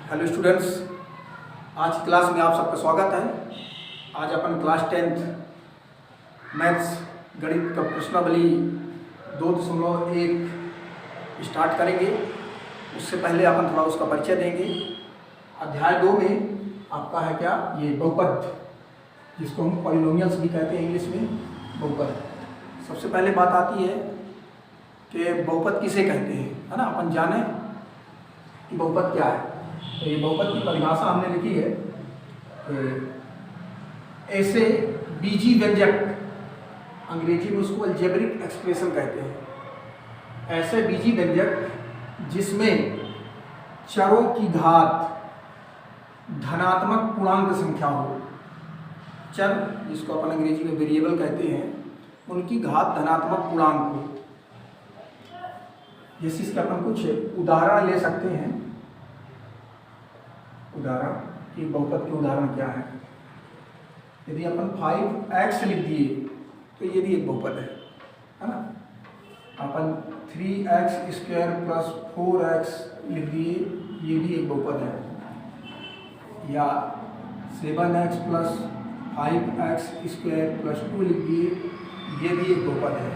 Hello students, आज की class में आप सबका स्वागत है। आज अपन क्लास 10th मैथ्स गणित का प्रश्नावली 2.1 स्टार्ट करेंगे। उससे पहले अपन थोड़ा उसका परिचय देंगे। अध्याय 2 में आपका है क्या, ये बहुपद, जिसको हम पॉलिनोमियल्स भी कहते हैं इंग्लिश में, बहुपद। सबसे पहले बात आती है कि बहुपद किसे कहते हैं, है ना। अपन जाने कि बहुपद क्या है। तो ये बहुपद की परिभाषा हमने लिखी है, ऐसे बीजी व्यंजक, अंग्रेजी में उसको अलजेब्रिक एक्सप्रेशन कहते हैं। ऐसे बीजी व्यंजक जिसमें चरों की घात धनात्मक पूर्णांक संख्या हो। चर, जिसको अपन अंग्रेजी में वेरिएबल कहते हैं, उनकी घात धनात्मक पूर्णांक हो। जैसे इसके अपन कुछ उदाहरण ले सकते हैं। उदाहरण कि बहुपद के उदाहरण क्या है। यदि अपन 5x लिख दिए तो ये भी एक बहुपद है ना। अपन 3x² + 4x लिख दिए, ये भी एक बहुपद है। या 7x + 5x² + 2 लिख दिए, ये भी एक बहुपद है।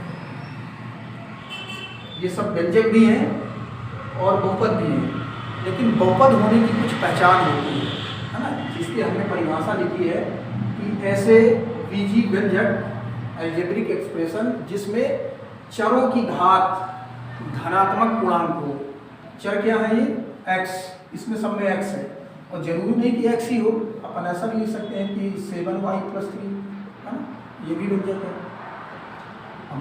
ये सब व्यंजक भी हैं और बहुपद भी हैं, लेकिन बहुपद होने की कुछ पहचान होती है ना, जिसकी हमने परिभाषा लिखी है कि ऐसे बीजी व्यंजक अलजेब्रिक एक्सप्रेशन जिसमें चरों की घात धनात्मक पूर्णांक हो। चर क्या है, ये x, इसमें सब में x है, और जरूरी नहीं कि x ही हो। अपन ऐसा भी लिख सकते हैं कि 7y + 3, है ना, ये भी व्यंजक है।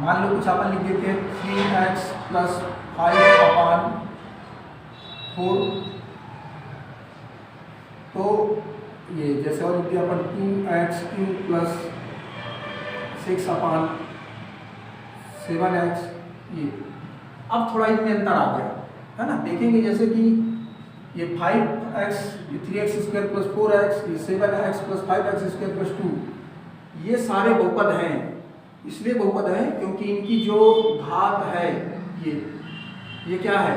मान लो कुछ अपन लिख देते हैं 3x + 5/4, तो ये जैसे और लिख दिया अपन 2x³ + 6/7x। ये अब थोड़ा इनमें अंतर आ गया, है ना। देखेंगे जैसे कि ये 5x, ये 3x² + 4x, ये 7x + 5x² + 2, ये सारे बहुपद हैं। इसलिए बहुपद है क्योंकि इनकी जो घात है, ये क्या है,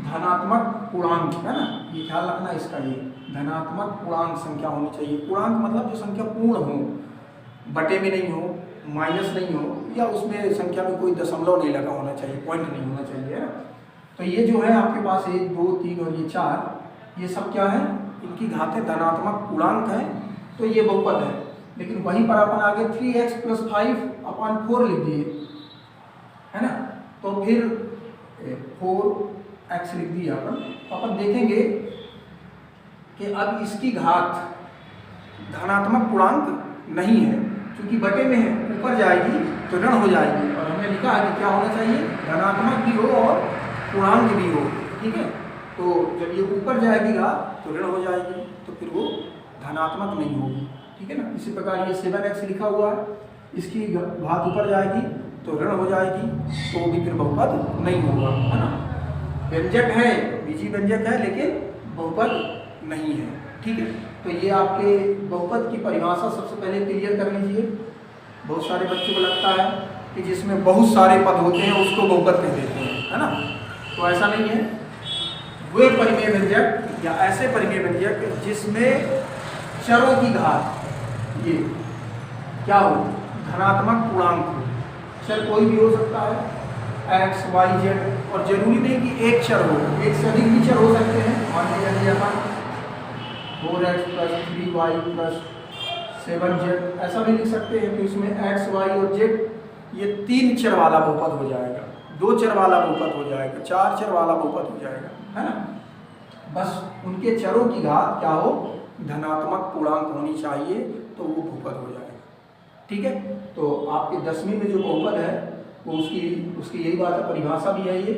धनात्मक पूर्णांक, है ना। ये ख्याल रखना इसका, ये धनात्मक पूर्णांक संख्या होनी चाहिए। पूर्णांक मतलब जो संख्या पूर्ण हो, बटे में नहीं हो, माइनस नहीं हो, या उसमें संख्या में कोई दशमलव नहीं लगा होना चाहिए, पॉइंट नहीं होना चाहिए, है ना। तो ये जो है आपके पास 1, 2, 3 और ये 4, ये सब क्या है, इनकी घातें धनात्मक पूर्णांक हैं, तो ये बहुपद है। लेकिन वहीं पर अपन आगे 3x + 5/4 लिख दिए, है ना, तो फिर 4x लिख दिया अपन देखेंगे कि अब इसकी घात धनात्मक पूर्णांक नहीं है, क्योंकि बटे में है, ऊपर जाएगी तो ऋण हो जाएगी। और हमने लिखा है कि क्या होना चाहिए, धनात्मक भी हो और पूर्णांक भी हो, ठीक है। तो जब ये ऊपर जाएगी घात तो ऋण हो जाएगी, तो फिर वो धनात्मक नहीं होगी, ठीक है ना। इसी प्रकार ये 7x लिखा हुआ है, इसकी घात ऊपर जाएगी तो ऋण हो जाएगी, तो वो भी फिर बहुपद नहीं होगा, है ना। व्यंजक है, बीजी व्यंजक है, लेकिन बहुपद नहीं है, ठीक है। तो ये आपके बहुपद की परिभाषा सबसे पहले क्लियर कर लीजिए। बहुत सारे बच्चों को लगता है कि जिसमें बहुत सारे पद होते हैं उसको बहुपद कह देते हैं, है ना। तो ऐसा नहीं है। वे परिमेय व्यंजक या ऐसे परिमेय व्यंजक जिसमें चरों की घात, ये क्या हो, धनात्मक पूर्णांक हो। चर कोई भी हो सकता है, x, y, z, और जरूरी नहीं कि एक चर हो, एक से अधिक भी चर हो सकते हैं। मान लीजिए अपन 4x + 3y + 7z ऐसा भी लिख सकते हैं। तो इसमें x, y और z, ये 3 चर वाला बहुपद हो जाएगा, 2 चर वाला बहुपद हो जाएगा, 4 चर वाला बहुपद हो जाएगा, है ना। बस उनके चरों की घात क्या हो, धनात्मक पूर्णांक होनी चाहिए, तो वो बहुपद हो जाएगा, ठीक है। तो आपके 10वीं में जो बहुपद है वो उसकी यही बात है, परिभाषा भी है ये।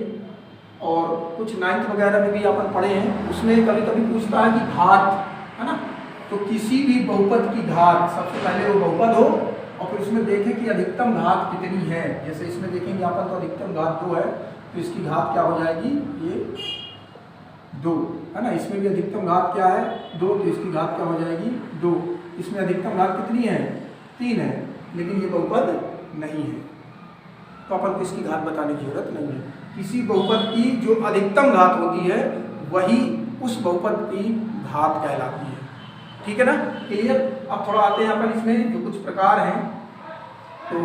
और कुछ 9th वगैरह में भी अपन पढ़े हैं, उसमें कभी कभी पूछता है कि घात, है ना। तो किसी भी बहुपद की घात, सबसे पहले वो बहुपद हो और फिर उसमें देखें कि अधिकतम घात कितनी है। जैसे इसमें देखेंगे अपन तो अधिकतम घात 2 है, तो इसकी घात क्या हो जाएगी, ये 2, है ना। इसमें भी अधिकतम घात क्या है, 2, तो इसकी घात क्या हो जाएगी, 2। इसमें अधिकतम घात कितनी है, 3 है, लेकिन ये बहुपद नहीं है, तो अपन को इसकी घात बताने की जरूरत नहीं है। किसी बहुपद की जो अधिकतम घात होती है वही उस बहुपद की घात कहलाती है। ठीक है ना, क्लियर। अब थोड़ा आते हैं अपन इसमें जो कुछ प्रकार हैं, तो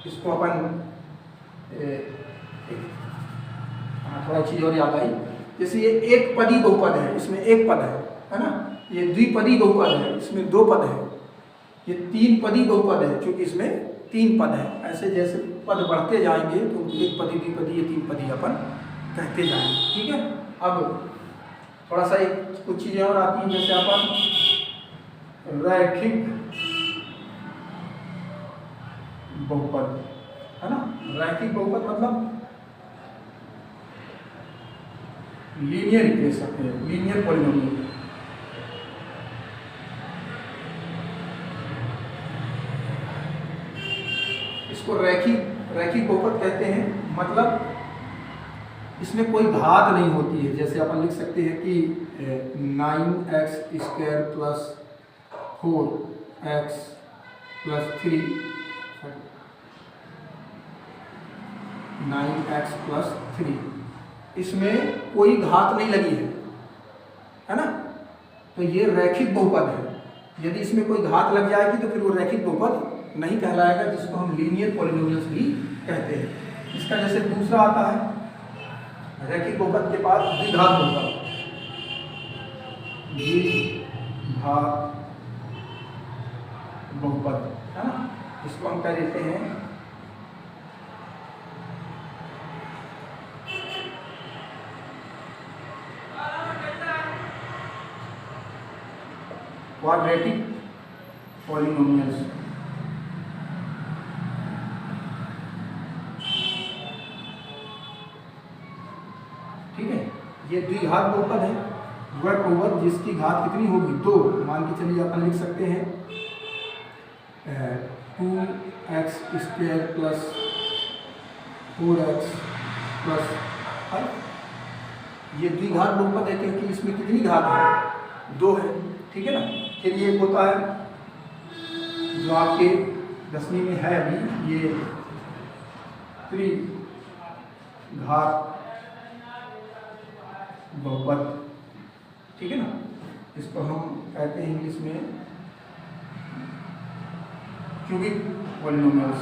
इसको अपन थोड़ा चीज और याद आई। जैसे ये एक पदी बहुपद है, इसमें एक पद है ना। ये द्विपदी बहुपद है, इसमें दो पद है। ये तीन पदी बहुपद है, क्योंकि इसमें तीन पद है। ऐसे जैसे पद बढ़ते जाएंगे तो एक पदी, द्विपदी, ये तीन पदी अपन कहते जाएंगे। ठीक है। अब थोड़ा सा एक कुछ चीजें और आती हैं, जैसे अपन रैखिक बहुपद है ना। रैखिक बहुपद मतलब लीनियर इक्वेशन है, लीनियर पॉलिनोमियल। इसको रैखिक बहुपद कहते हैं, मतलब इसमें कोई घात नहीं होती है। जैसे अपन लिख सकते हैं कि 9x² plus 4x plus 3 9x plus 3, इसमें कोई घात नहीं लगी है ना। तो ये रैखिक बहुपद है। यदि इसमें कोई घात लग जाएगी तो फिर वो रैखिक बहुपद नहीं कहलाएगा, जिसको हम लीनियर पॉलिनोमियल्स भी कहते हैं। इसका जैसे दूसरा आता है रैखिक बहुपद के बाद द्विघात बहुपद, द्विघात बहुपद है ना। इसको हम कह देते हैं क्वाड्रेटिक पॉलिनोमियल्स। ठीक है, ये द्विघात बहुपद है। वह बहुपद जिसकी घात कितनी होगी, दो। मान के चलिए अपन लिख सकते हैं 2x² प्लस 4x प्लस 5। ये द्विघात बहुपद है क्योंकि इसमें कितनी घात है, दो है। ठीक है ना। फिर ये होता है जो आपके 10वीं में है अभी, ये त्रिघात बहुपद। ठीक है ना। इसको हम कहते हैं इंग्लिश में क्यूबिक पॉलिनोमियल्स।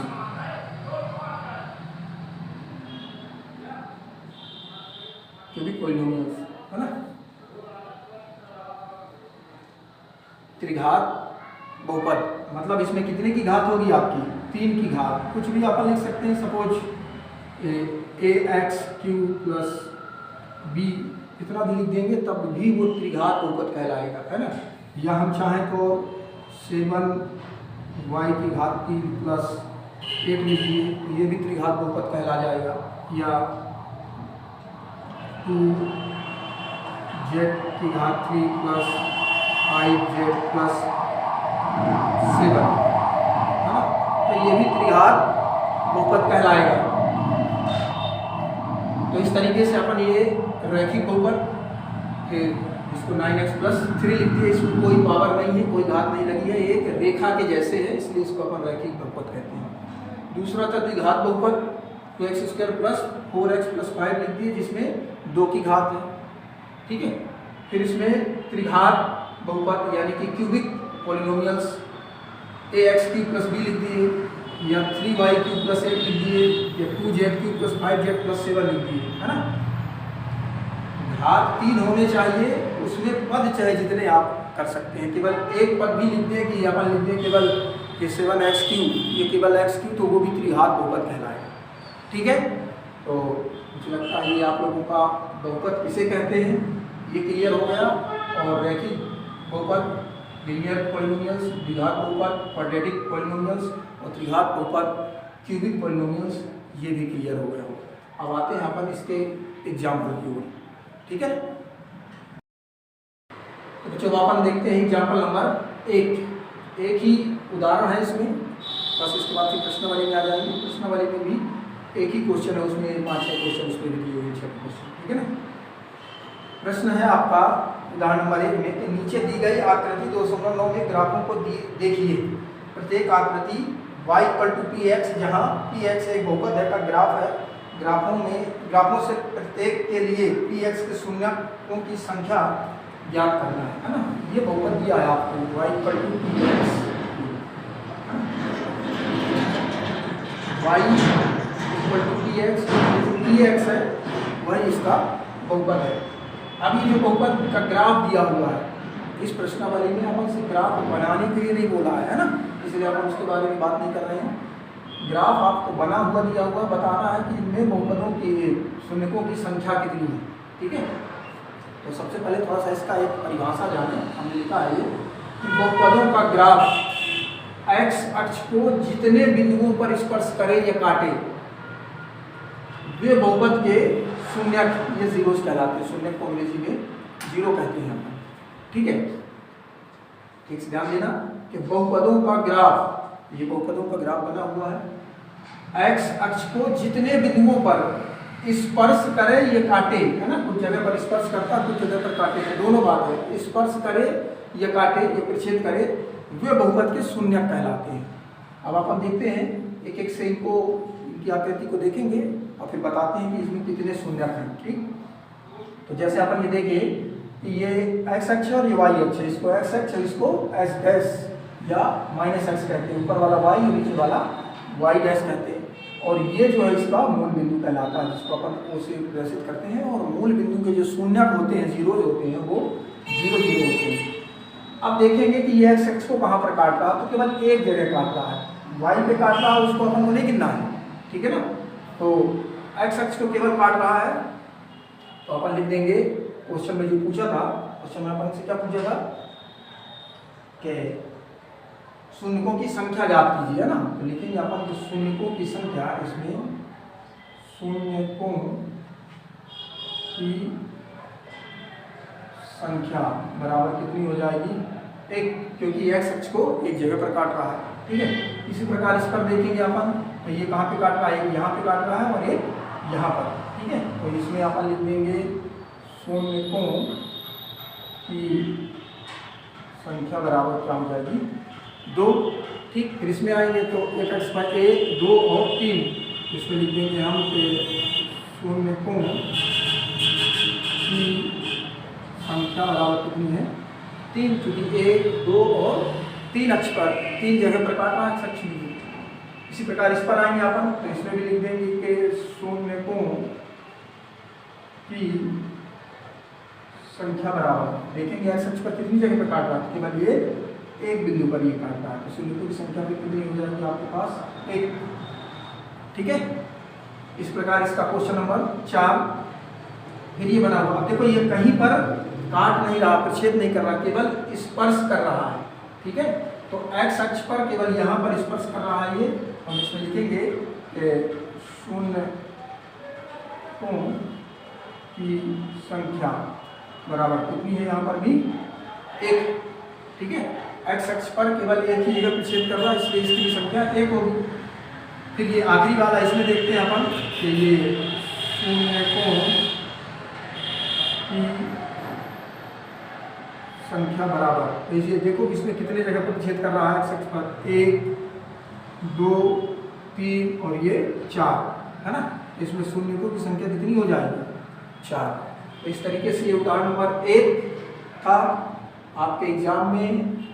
क्यूबिक पॉलिनोमियल्स है ना। त्रिघात बहुपद मतलब इसमें कितने की घात होगी आपकी, 3 की घात। कुछ भी अपन लिख सकते हैं, सपोज ax³ प्लस b इतना भी लिख देंगे तब भी वो त्रिघात बहुपद कहलाएगा, है ना। या हम चाहें तो 7y की घात 3 प्लस 8 लिखिए, ये भी त्रिघात बहुपद कहला जाएगा। या 2z की घात 3 प्लस 5z प्लस 7 है ना। तो ये भी त्रिघात बहुपद कहलाएगा। तो इस तरीके से अपन ये रैखिक बहुपद, फिर इसको 9x प्लस 3 लिखते हैं। इसमें कोई पावर नहीं है, कोई घात नहीं लगी है, एक रेखा के जैसे है, इसलिए इसको अपन रैखिक बहुपद कहते हैं। दूसरा था द्विघात बहुपद, 2x² प्लस 4x प्लस 5 लिख दिए, जिसमें 2 की घात है। ठीक है। फिर इसमें त्रिघात बहुपद यानी कि cubic polynomials, ax³ plus b लिख दिए, या 3y³ प्लस 8 लिख दिए, या 2z³ प्लस 5z प्लस 7 लिख दिए, है ना। घात 3 होने चाहिए, उसमें पद चाहे जितने आप कर सकते हैं। केवल एक पद भी लिख दें कि अपन लिख दें केवल 7x³, ये केवल x³ तो वो भी त्रिघात बहुपद कहलाएगा। ठीक है। तो मुझे लगता है ये आप लोगों का बहुपद किसे कहते हैं ये क्लियर हो गया। और रैखिक बहुपद, लीनियर पॉलिनोमियल्स, द्विघात बहुपद, क्वाड्रेटिक पॉलिनोमियल्स और त्रिघात बहुपद, क्यूबिक पॉलिनोमियल्स, ये भी क्लियर हो गया हो। अब आते हैं अपन इसके एग्जाम्पल की ओर। ठीक है। तो बच्चों अपन देखते हैं एग्जाम्पल नंबर 1। एक ही उदाहरण है इसमें, बस इसके बाद फिर प्रश्नावली में आ जाएंगे। प्रश्नावली में भी एक ही क्वेश्चन है, उसमें 5-6 क्वेश्चन उसमें भी दिए हुए 6 क्वेश्चन। ठीक है ना। प्रश्न है आपका उदाहरण नंबर 1 में कि नीचे दी गई आकृति 2.9 में ग्राफों को देखिए। प्रत्येक आकृति y = px, जहाँ px एक बहुपद है का ग्राफ है ग्राफों से प्रत्येक के लिए px के शून्यकों की संख्या ज्ञात करना है ना। ये बहुपद दिया है आपको y = px, y = px, px है वही इसका बहुपद है। अब ये जो बहुपद का ग्राफ दिया हुआ है, इस प्रश्नावली में अपन से ग्राफ बनाने के लिए नहीं बोला है ना, इसलिए अपन उसके बारे में बात नहीं कर रहे हैं। ग्राफ आपको बना हुआ दिया हुआ बताना है कि इनमें बहुपदों की शून्यकों की संख्या कितनी है। ठीक है, तो सबसे पहले थोड़ा सा इसका एक परिभाषा जाने। हमने लिखा है ये कि बहुपदों का ग्राफ x अक्ष को जितने बिंदुओं पर स्पर्श करे या काटे वे बहुपद के शून्यक, ये जीरोस कहलाते हैं, शून्यक को अंग्रेजी में जीरो कहते हैं। ठीक है, ठीक से ध्यान देना कि बहुपदों का ग्राफ, ये बहुपदों का ग्राफ बना हुआ है, x अक्ष को जितने बिंदुओं पर स्पर्श करे ये काटे, है ना, कुछ जगह पर स्पर्श करता कुछ जगह पर काटे, दोनों बात है, स्पर्श करे या काटे या प्रच्छेद करे वे बहुपद के शून्यक कहलाते हैं। अब अपन देखते हैं एक एक से इनको, इनकी आकृति को देखेंगे और फिर बताते हैं कि इसमें कितने शून्यक हैं। ठीक, तो जैसे अपन ये देखें कि ये x अक्ष और ये y अक्ष है, इसको x अक्ष इसको s डैश या -x कहते हैं, ऊपर वाला y और नीचे वाला y डैश कहते हैं। और ये जो है इसका मूल बिंदु कहलाता है, जिसको अपन O से प्रदर्शित करते हैं। और मूल बिंदु के जो शून्यक होते हैं, जीरोज होते हैं, वो 0 0 होते हैं। अब देखेंगे कि ये x अक्ष को कहाँ पर काट रहा है, तो केवल एक जगह काट रहा है, y पे काट रहा है, उसको अपन को नहीं गिनना है। ठीक है ना, तो x अक्ष को केवल काट रहा है, तो अपन लिख देंगे क्वेश्चन में जो पूछा था, क्वेश्चन में अपन से क्या पूछा था कि शून्यकों की संख्या ज्ञात कीजिए, है ना। तो लिखेंगे अपन तो शून्यकों की संख्या, इसमें शून्यकों की संख्या बराबर कितनी हो जाएगी, 1, क्योंकि x अक्ष को एक जगह पर काट रहा है। ठीक है, इसी प्रकार इस पर देखेंगे अपन, तो ये कहाँ पे काट रहा है, एक यहाँ पे काट रहा है और एक यहाँ पर। ठीक है, तो इसमें अपन लिख देंगे शून्यकों की संख्या बराबर क्या हो जाएगी, 2। ठीक, फिर इसमें आएंगे तो एक अक्ष पर 1, 2 और 3, इसमें लिख देंगे हम कि शून्यकों की संख्या बराबर कितनी है, 3, क्योंकि 1, 2 और 3 अक्ष पर 3 जगह पर काट रहा है x अक्ष में। इसी प्रकार इस पर आएंगे अपन, तो इसमें भी लिख देंगे कि शून्यकों की संख्या बराबर, देखेंगे x अक्ष पर कितनी जगह पर काट रहा है, केवल ये एक बिंदु पर ये काट रहा है, तो शून्यकों की संख्या भी कितनी हो जाएगी आपके पास, 1। ठीक है, इस प्रकार इसका क्वेश्चन नंबर 4 फिर ये बना हुआ। देखो ये कहीं पर काट नहीं रहा, प्रच्छेद नहीं कर रहा, केवल स्पर्श कर रहा है। ठीक है, तो x अक्ष पर केवल यहाँ पर स्पर्श कर रहा है ये। हम इसमें लिखेंगे कि शून्यकों की संख्या बराबर कितनी है, यहाँ पर भी 1। ठीक है, x अक्ष पर केवल एक ही जगह प्रच्छेद कर रहा है, इसलिए इसकी संख्या 1 होगी। फिर ये आखिरी वाला इसमें देखते हैं अपन कि ये शून्यकों की संख्या बराबर, तो ये देखो इसमें कितने जगह पर प्रच्छेद कर रहा है x अक्ष पर, 1, 2, 3 और ये 4, है ना। इसमें शून्यकों की संख्या कितनी हो जाएगी, 4। तो इस तरीके से ये उदाहरण नंबर 1 था। आपके एग्जाम में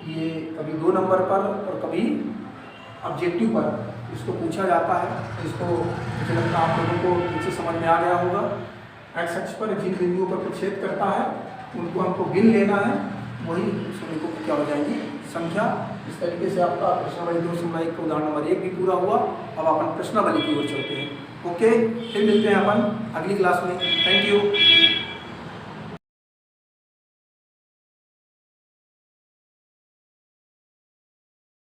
ये कभी 2 नंबर पर और कभी ऑब्जेक्टिव पर इसको पूछा जाता है। इसको मुझे लगता है आप लोगों को ठीक से समझ में आ गया होगा। x अक्ष पर जिन बिंदुओं पर प्रच्छेद करता है उनको हमको गिन लेना है, वही शून्यकों की क्या हो जाएगी, संख्या। इस तरीके से आपका प्रश्नावली 2/1 का उदाहरण नंबर 1 भी पूरा हुआ। अब अपन प्रश्नावली की ओर चलते हैं। ओके, फिर मिलते हैं अपन अगली क्लास में। Thank you.